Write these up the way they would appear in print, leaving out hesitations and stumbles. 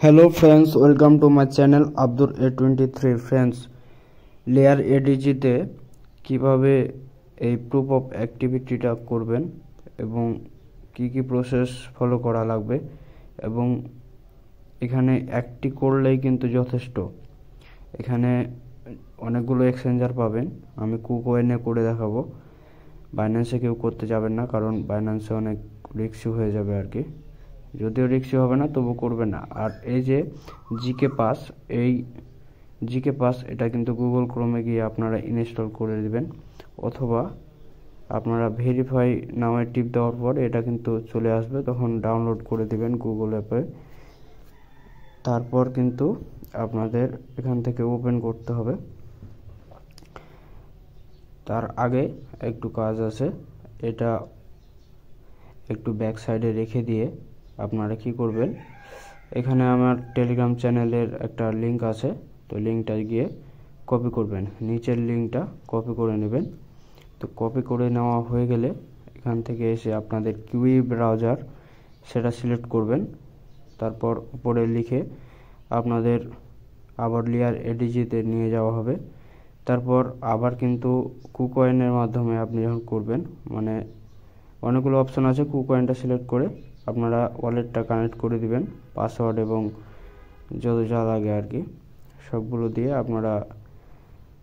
Hello friends, welcome to my channel Abdur A23 friends. Layer ADG তে কিভাবে এই proof of অ্যাক্টিভিটিটা করবেন এবং কি প্রসেস ফলো করা লাগবে এবং এখানে একটি করলেই কিন্তু যথেষ্ট। এখানে অনেকগুলো এক্সচেঞ্জার পাবেন, আমি কুকয়েনে করে দেখাবো। বাইন্যান্সে কেউ করতে যাবেন না, কারণ বাইন্যান্সে অনেক রিস্কি হয়ে যাবে আর কি। যদিও রিস্কি হবে না, তবু করবে না। আর এই যে জিকে পাস, এই জিকে পাস এটা কিন্তু গুগল ক্রোমে গিয়ে আপনারা ইনস্টল করে দিবেন, অথবা আপনারা ভেরিফাই নামে টিপ দেওয়ার পর এটা কিন্তু চলে আসবে, তখন ডাউনলোড করে দিবেন গুগল অ্যাপে। তারপর কিন্তু আপনাদের এখান থেকে ওপেন করতে হবে। তার আগে একটু কাজ আছে, এটা একটু ব্যাক সাইডে রেখে দিয়ে আপনারা কি করবেন, এখানে আমার টেলিগ্রাম চ্যানেলের একটা লিঙ্ক আছে, তো লিঙ্কটা গিয়ে কপি করবেন, নিচের লিঙ্কটা কপি করে নেবেন। তো কপি করে নেওয়া হয়ে গেলে এখান থেকে এসে আপনাদের কিউই ব্রাউজার সেটা সিলেক্ট করবেন। তারপর উপরে লিখে আপনাদের আবার লেয়ার এডিজিতে নিয়ে যাওয়া হবে। তারপর আবার কিন্তু কুকয়েনের মাধ্যমে আপনি যখন করবেন, মানে অনেকগুলো অপশন আছে, কুকয়েনটা সিলেক্ট করে আপনারা ওয়ালেটটা কানেক্ট করে দিবেন, পাসওয়ার্ড এবং যত যা লাগে আর কি সবগুলো দিয়ে আপনারা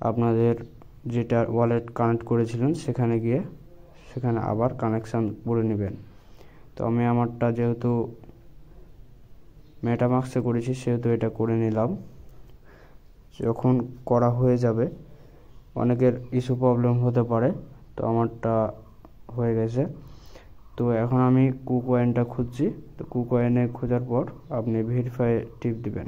আপনাদের যেটা ওয়ালেট কানেক্ট করেছিলেন সেখানে গিয়ে সেখানে আবার কানেকশান করে নেবেন। তো আমি আমারটা যেহেতু মেটামাস্কে করেছি সেহেতু এটা করে নিলাম। যখন করা হয়ে যাবে, অনেকের ইস্যু প্রবলেম হতে পারে, তো আমারটা হয়ে গেছে। তো এখন আমি কুকয়েনটা খুঁজছি, তো কুকয়েনে খোঁজার পর আপনি ভেরিফাই টিপ দিবেন।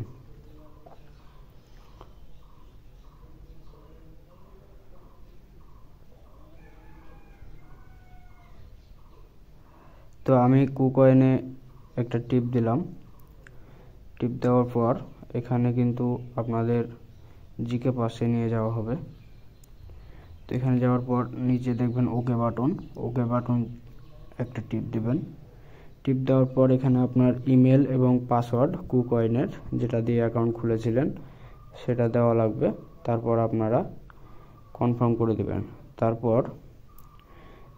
তো আমি কুকয়েনে একটা টিপ দিলাম। টিপ দেওয়ার পর এখানে কিন্তু আপনাদের জিকে পাশে নিয়ে যাওয়া হবে। তো এখানে যাওয়ার পর নিচে দেখবেন ওকে বাটন একটা টিপ দিবেন। টিপ দেওয়ার পর এখানে আপনার ইমেল এবং পাসওয়ার্ড কুকয়েনের যেটা দিয়ে অ্যাকাউন্ট খুলেছিলেন সেটা দেওয়া লাগবে। তারপর আপনারা কনফার্ম করে দিবেন। তারপর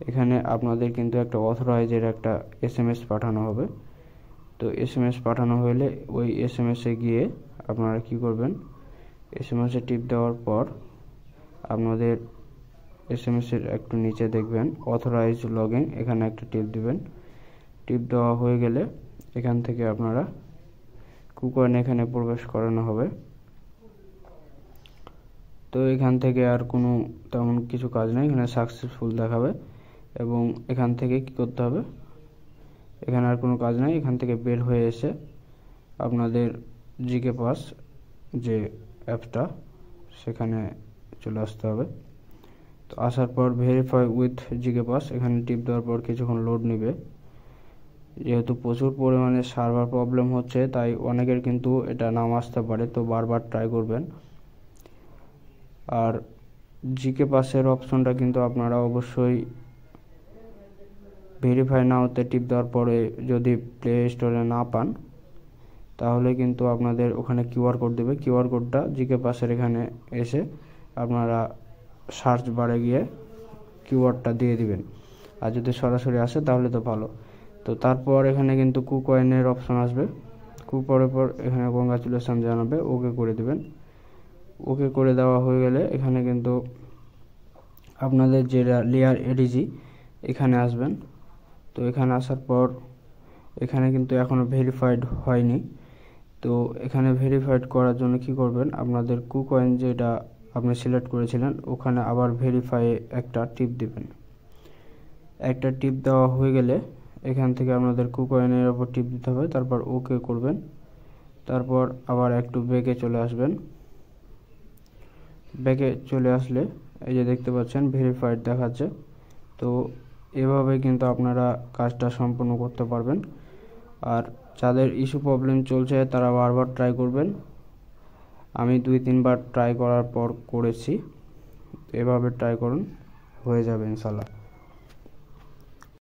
এখানে আপনাদের কিন্তু একটা অথরাইজের একটা এসএমএস পাঠানো হবে। তো এসএমএস পাঠানো হলে ওই এসএমএসে গিয়ে আপনারা কি করবেন, এসএমএসে টিপ দেওয়ার পর আপনাদের এসএমএসের একটু নিচে দেখবেন অথরাইজ লগইন, এখানে একটা টিপ দিবেন। টিপ দেওয়া হয়ে গেলে এখান থেকে আপনারা কুকয়েন এখানে প্রবেশ করানো হবে। তো এখান থেকে আর কোনো তেমন কিছু কাজ নেই, এখানে সাকসেসফুল দেখাবে এবং এখান থেকে কি করতে হবে, এখানে আর কোনো কাজ নেই। এখান থেকে বের হয়ে এসে আপনাদের জিকে পাস যে অ্যাপটা সেখানে চলে আসতে হবে। তো আসার পর ভেরিফাই উইথ জিকে পাস এখানে টিপ দেওয়ার পর কিছুক্ষণ লোড নেবে। যেহেতু প্রচুর পরিমাণে সার্ভার প্রবলেম হচ্ছে, তাই অনেকের কিন্তু এটা নাম আসতে পারে, তো বারবার ট্রাই করবেন। আর জিকে পাসের অপশনটা কিন্তু আপনারা অবশ্যই ভেরিফাই নাওতে টিপ দেওয়ার পরে যদি প্লে স্টোরে না পান, তাহলে কিন্তু আপনাদের ওখানে কিউআর কোড দেবে। কিউআর কোডটা জিকে পাসের এখানে এসে আপনারা সার্চ বারে গিয়ে কিউআরটা দিয়ে দিবেন। আর যদি সরাসরি আসে তাহলে তো ভালো। তো তারপর এখানে কিন্তু কুকয়েনের অপশন আসবে, কুকয়েনের পর এখানে কংগ্রাচুলেশন জানাবে, ওকে করে দিবেন। ওকে করে দেওয়া হয়ে গেলে এখানে কিন্তু আপনাদের যেটা লেয়ার এডিজি এখানে আসবেন। তো এখানে আসার পর এখানে কিন্তু এখনও ভেরিফাইড হয়নি। তো এখানে ভেরিফাইড করার জন্য কি করবেন, আপনাদের কুকয়েন যেটা আপনি সিলেক্ট করেছিলেন ওখানে আবার ভেরিফাই একটা টিপ দিবেন। একটা টিপ দেওয়া হয়ে গেলে এখান থেকে আপনাদের কুকয়েনের ওপর টিপ দিতে হবে, তারপর ওকে করবেন। তারপর আবার একটু ব্যাকে চলে আসবেন। ব্যাকে চলে আসলে এই যে দেখতে পাচ্ছেন ভেরিফাইড দেখাচ্ছে। তো এভাবে কিন্তু আপনারা কাজটা সম্পূর্ণ করতে পারবেন। আর যাদের ইস্যু প্রবলেম চলছে তারা বারবার ট্রাই করবেন। আমি 2-3 বার ট্রাই করার পর করেছি, এভাবে ট্রাই করুন, হয়ে যাবে ইনশাল্লাহ।